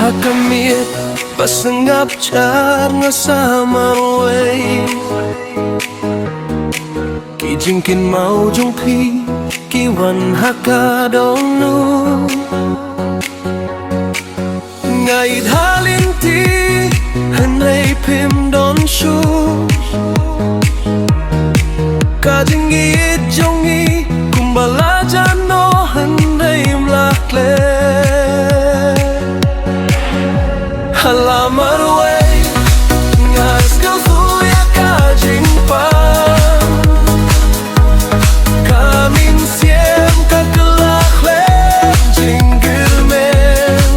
Hakamit pasangap char nga sa marwei Kijingkin mau jungpi kiwan hakadonu Ngait halinti hanay pim don shu Kajingit jongi kumbala jano hanay mlakle Hala marwei ngas kafuya kajingpa Kamin siem kakelakle jinggirmen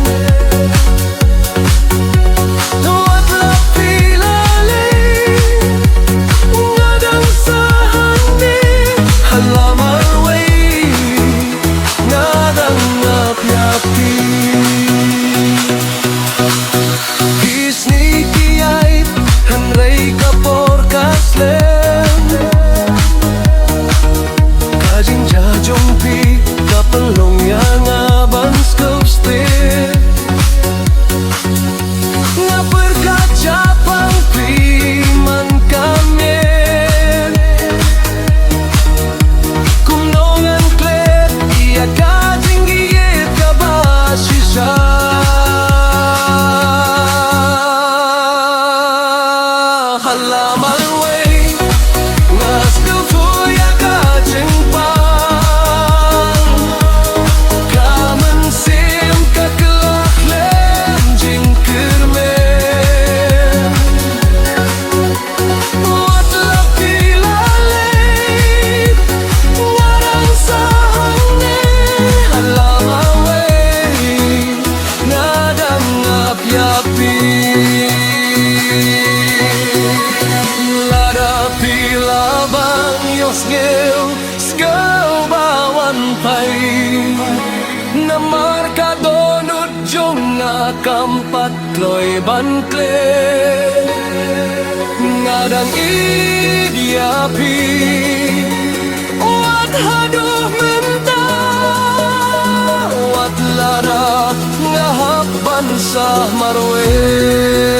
Nuat lapilale ngadang sahani Hala marwei ngadang ngap-yapi Hala marwei ngas kafuya kajingpan Kamen sim kakelaklen jingkirmen Wat lapilalik ngarang sahane Hala marwei ngadang ngap-yapi Sgel bawan pai Namar ka donut jong nga kampat kloy bankle Ngadang idyapi Wat haduh menta Wat lara ngahap bansah marwei